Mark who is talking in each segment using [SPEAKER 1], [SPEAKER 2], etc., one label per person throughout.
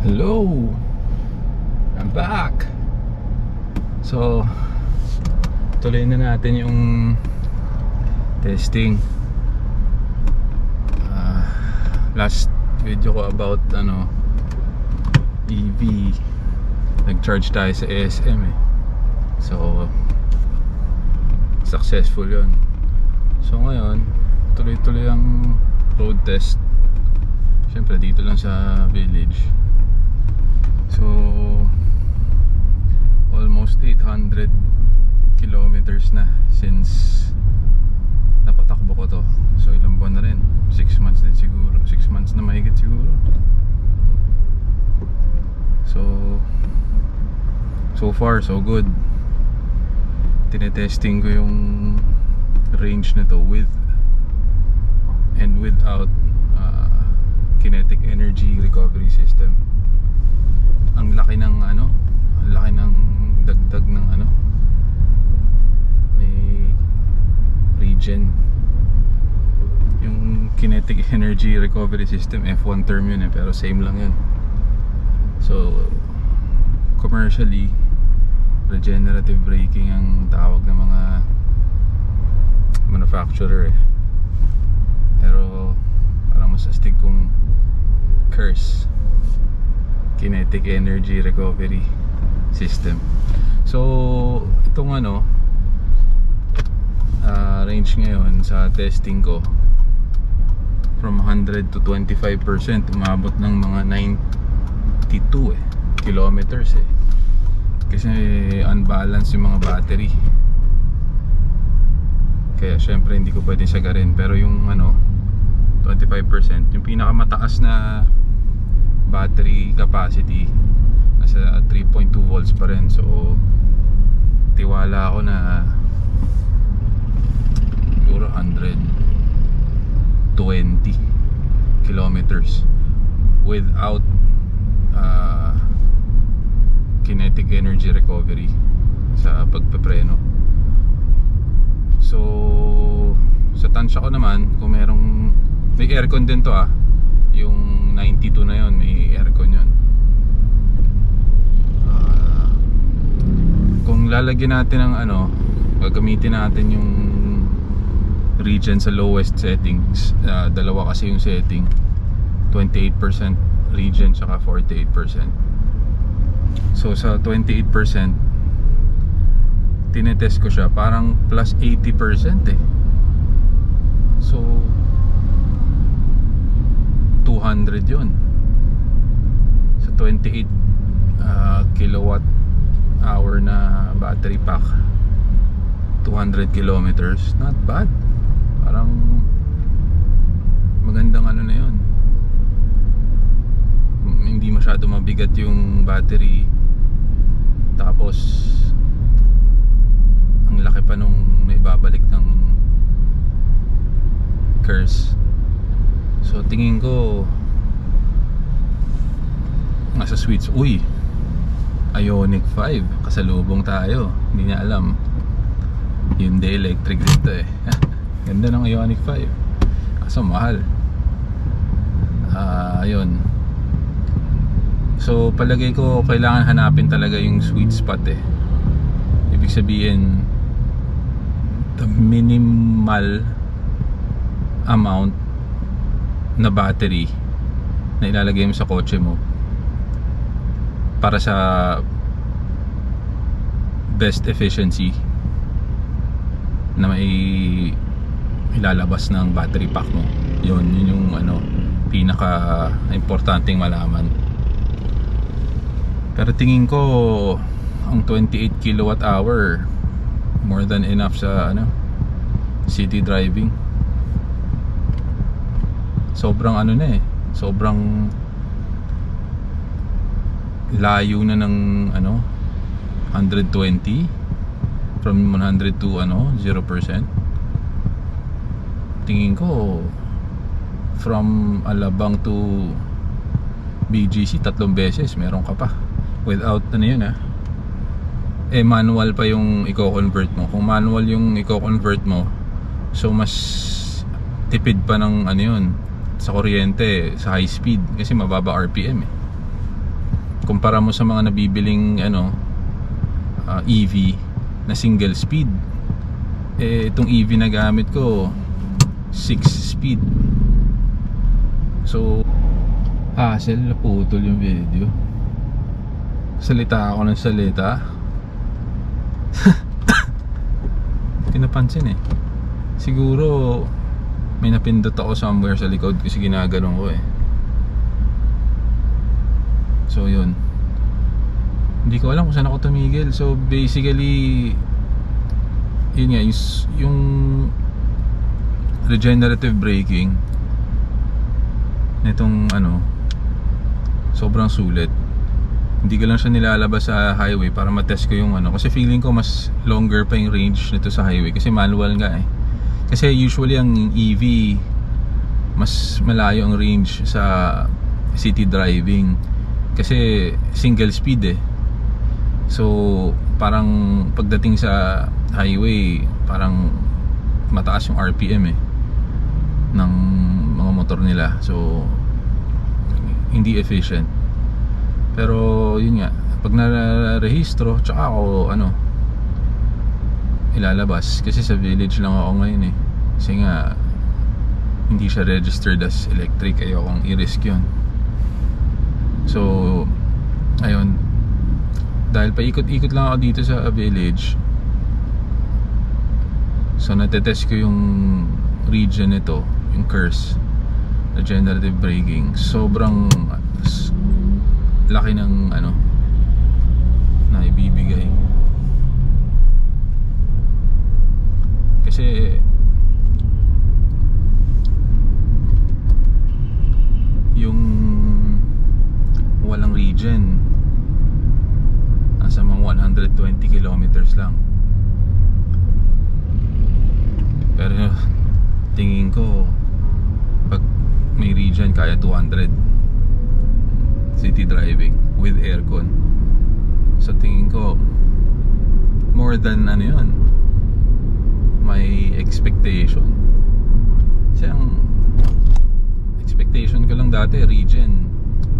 [SPEAKER 1] Hello, I'm back. So, tuloy na natin yung testing. Last video ko about EV, nag-charge tayo sa ASM eh. So, successful yun. So ngayon, tuloy-tuloy ang road test. Siyempre dito lang sa village. So almost 800 kilometers na since napatakbo ko to. So ilang buwan na rin, 6 months din siguro, 6 months na mahigit siguro. So far so good. Tinetesting ko yung range na to with and without kinetic energy recovery system. Ang laki ng ang laki ng dagdag ng may regen. Yung kinetic energy recovery system, F1 term yun pero same lang yun. So commercially, regenerative braking ang tawag ng mga manufacturer eh. Pero parang mas astig kung KERS, kinetic energy recovery system. So itong range ngayon sa testing ko, from 100 to 25%, umabot ng mga 92 kilometers eh. Kasi unbalance yung mga battery. Kaya syempre hindi ko pwedeng sagarin. Pero yung 25%, yung pinakamataas na battery capacity nasa 3.2 volts pa rin. So tiwala ako na siguro 120 kilometers without kinetic energy recovery sa pagpepreno. So sa tansya ko naman, kung merong may aircon din to yung 92 na yon, may aircon yun. Kung lalagyan natin ng gagamitin natin yung regen sa lowest settings, dalawa kasi yung setting, 28% regen saka 48%. So sa 28%, tinetest ko siya, parang plus 80% eh. So 200 yun sa 28 kilowatt hour na battery pack, 200 kilometers, not bad. Parang magandang na yun. Hindi masyado mabigat yung battery. Tapos ang laki pa nung naibabalik ng KERS. So tingin ko nasa sweets. Uy, Ioniq 5, kasalubong tayo. Hindi niya alam, Hyundai Electric dito eh. Ganda ng Ioniq 5, kaso mahal. Ayun. So palagay ko kailangan hanapin talaga yung sweet spot eh. Ibig sabihin, the minimal amount na battery na ilalagay mo sa kotse mo para sa best efficiency na may ilalabas ng battery pack mo. Yun yung pinaka importanteng malaman. Pero tingin ko ang 28 kilowatt hour more than enough sa city driving. Sobrang sobrang layo na ng 120 from 100 to 0%. Tingin ko from Alabang to BGC 3 beses meron ka pa without manual pa yung i-convert mo. Kung manual yung i-convert mo, so mas tipid pa ng sa kuryente sa high speed kasi mababa RPM eh. kumpara mo sa mga nabibiling EV na single speed, itong EV na gamit ko 6 speed. So hassle, naputol yung video. Salita ako ng salita. Pinapansin siguro may napindot ako somewhere sa likod kasi ginaganon ko So yun, hindi ko alam kung saan ako tumigil. So basically yun nga, yung regenerative braking nitong sobrang sulit. Hindi ko lang siya nilalabas sa highway para matest ko yung kasi feeling ko mas longer pa yung range nito sa highway kasi manual nga kasi usually ang EV mas malayo ang range sa city driving kasi single speed so parang pagdating sa highway parang mataas yung RPM ng mga motor nila, so hindi efficient. Pero yun nga, pag narehistro tsaka ako ilalabas kasi sa village lang ako ngayon kasi nga hindi siya registered as electric, ayokong i-risk yun. So ayun, dahil paikot-ikot lang ako dito sa village, so natetest ko yung region nito, yung curse, regenerative braking. Sobrang laki ng na ibibigay kasi yung walang region nasa mga 120 kilometers lang, pero tingin ko pag may region kaya 200 city driving with aircon. So tingin ko more than yun, my expectation. Kasi ang expectation ko lang dati region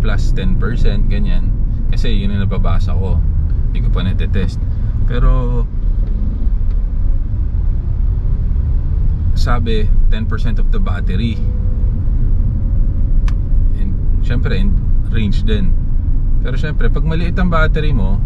[SPEAKER 1] plus 10% ganyan, kasi yun ang nababasa ko, hindi ko pa natetest. Pero sabi 10% of the battery, and syempre range din. Pero syempre pag maliit ang battery mo,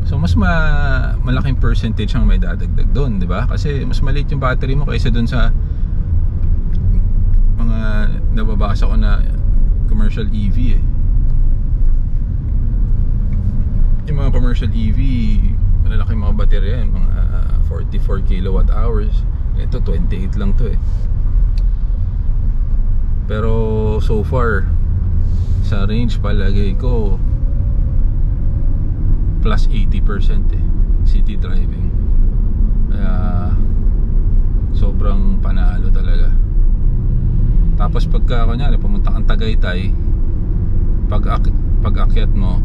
[SPEAKER 1] so mas malaking percentage ang may dadagdag doon, di ba? Kasi mas maliit yung battery mo kaysa doon sa mga nababasa ko na commercial EV Yung mga commercial EV, malalaki mga baterya yan, mga 44 kilowatt hours. Ito 28 lang to Pero so far sa range palagay ko plus 80% city driving. Kaya sobrang panalo talaga. Tapos pagka kunyari pumunta kang Tagaytay, pag akyat mo,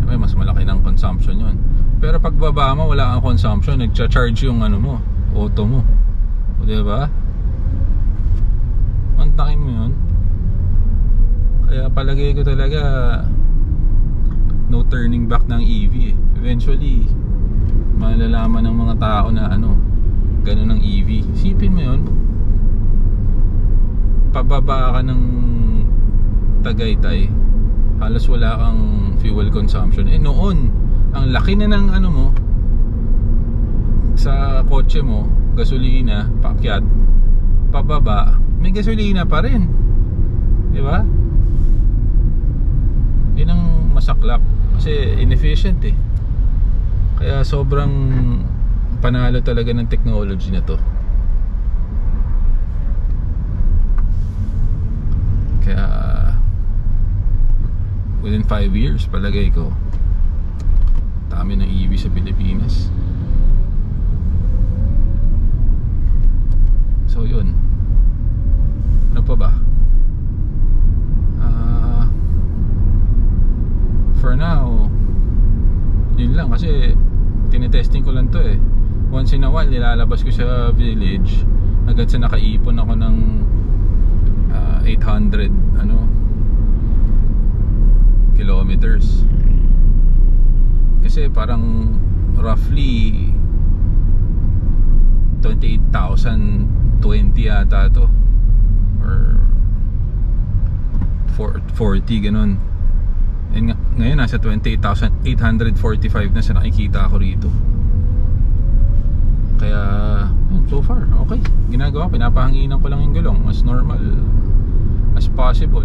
[SPEAKER 1] mas malaki ng consumption yun. Pero pag baba mo, wala kang consumption, nagcha-charge yung mo, auto mo. O diba? Mantakin mo yun. Kaya palagay ko talaga no turning back ng EV Eventually malalaman ng mga tao na ganun ang EV. Isipin mo yun, pababa ka ng Tagaytay, halos wala kang fuel consumption. Noon, ang laki na ng mo sa kotse mo, gasolina, paakyat, pababa, may gasolina pa rin. Di ba? Yun ang masaklap kasi inefficient Kaya sobrang panalo talaga ng technology na to. Kaya within 5 years palagay ko dami ng EV sa Pilipinas. So yun, ano pa ba? For now yun lang, kasi tinetesting ko lang to once in a while nilalabas ko sa village agad sa nakaipon ako ng 800 kasi parang roughly 28,020 yata to, or 40 ganun. And ngayon nasa 28,845 na sa nakikita ko rito. Kaya so far okay, ginagawa, pinapahanginan ko lang yung gulong as normal as possible.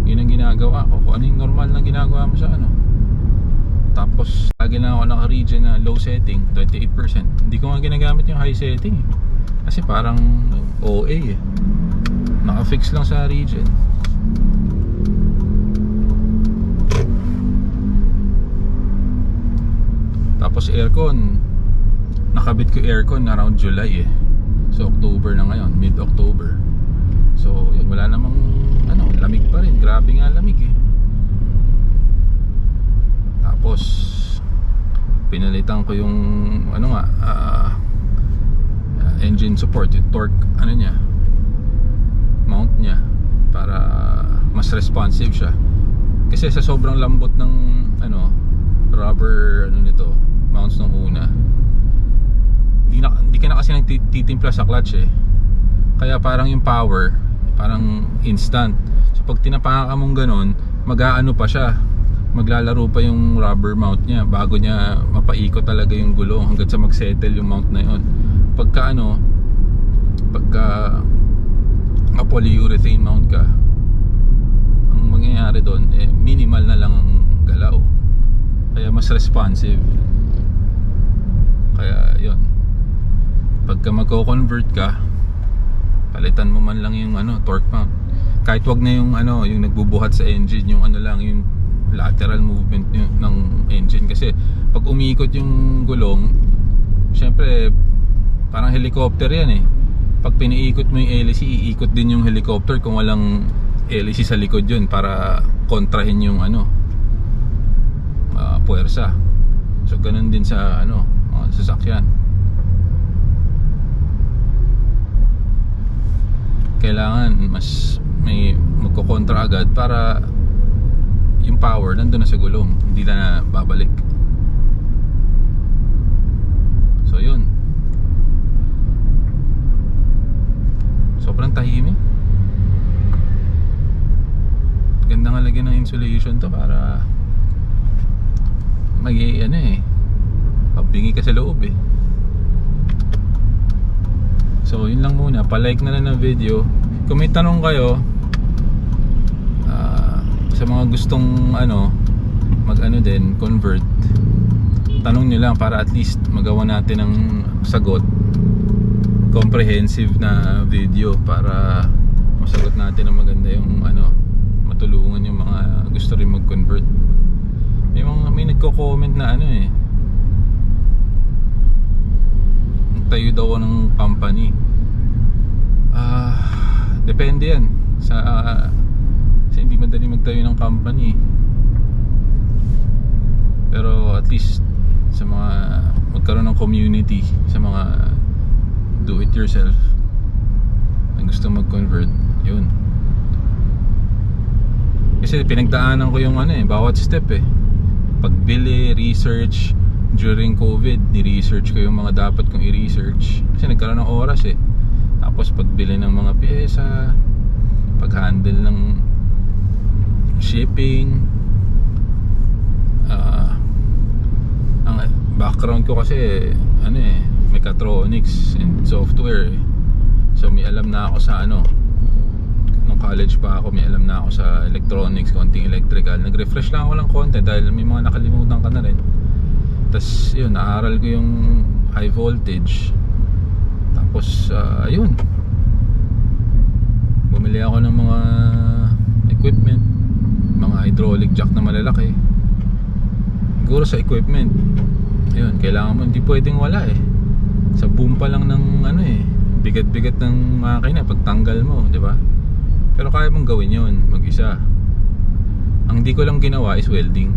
[SPEAKER 1] Yun ang ginagawa ko, kung ano yung normal na ginagawa mo sa ano. Tapos lagi na ako naka-region na low setting, 28%. Hindi ko nga ginagamit yung high setting kasi parang OA naka-fix lang sa region. Tapos aircon, nakabit ko aircon around July so October na ngayon, mid-October. So yun, wala namang lamig pa rin, grabe nga lamig Tapos pinalitan ko yung engine support, yung torque niya, mount niya, para mas responsive siya. Kasi sa sobrang lambot ng rubber nito, mounts nung una, hindi ka na kasi nagtitimpla sa clutch kaya parang yung power parang instant. So pag tinapakan ka mong ganun, mag-aano pa siya, maglalaro pa yung rubber mount niya bago niya mapaikot talaga yung gulong hanggang sa mag-settle yung mount na yun. Pagka polyurethane mount ka, ang mangyayari doon minimal na lang ang galaw, kaya mas responsive. Kaya yun, pagka magko-convert ka, palitan mo man lang yung torque mount. Kahit wag na yung yung nagbubuhat sa engine, yung yung lateral movement ng engine. Kasi pag umiikot yung gulong, syempre parang helicopter yan pag piniikot mo yung hélice, iikot din yung helicopter kung walang hélice sa likod yun para kontrahin yung puwersa. So ganun din sa sasakyan. Kailangan mas may magkokontra agad para yung power nandun na sa gulong, hindi na babalik. So yun, sobrang tahimik. Ganda nga lagyan ng insulation to para pabingi ka sa loob So yun lang muna, palike na lang ng video. Kung may tanong kayo sa mga gustong din convert, tanong nyo lang para at least magawa natin ng sagot, comprehensive na video, para masagot natin ng maganda yung matulungan yung mga gusto rin mag-convert. May nagko-comment na tayo daw ng company. Depende yan sa hindi madali magtayo ng company, pero at least sa mga magkaroon ng community, sa mga do it yourself ang gusto mag-convert, yun. Kasi pinagdaanan ko yung bawat step pagbili, research. During COVID, ni-research ko yung mga dapat kong i-research kasi nagkaroon ng oras Tapos pagbili ng mga pyesa, pag-handle ng shipping. Ang background ko kasi mechatronics and software So may alam na ako sa nung college pa ako, may alam na ako sa electronics, konting electrical. Nag-refresh lang ako ng konti dahil may mga nakalimutan ka na rin. Tapos yun, naaral ko yung high voltage. Tapos yun, bumili ako ng mga equipment, mga hydraulic jack na malalaki. Siguro sa equipment, yun, kailangan mo, hindi pwedeng wala sa boom pa lang ng bigat-bigat ng makina pagtanggal mo, di ba? Pero kaya mong gawin yun mag-isa. Ang hindi ko lang ginawa is welding.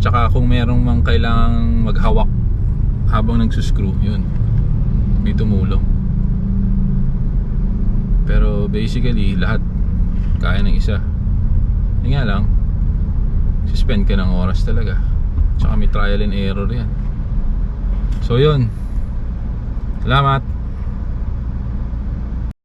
[SPEAKER 1] Tsaka kung merong mang kailangang maghawak habang nagsuscrew, yun, may tumulong. Pero basically lahat kaya ng isa. Yun nga lang, spend ka ng oras talaga. Tsaka may trial and error yan. So yun, salamat.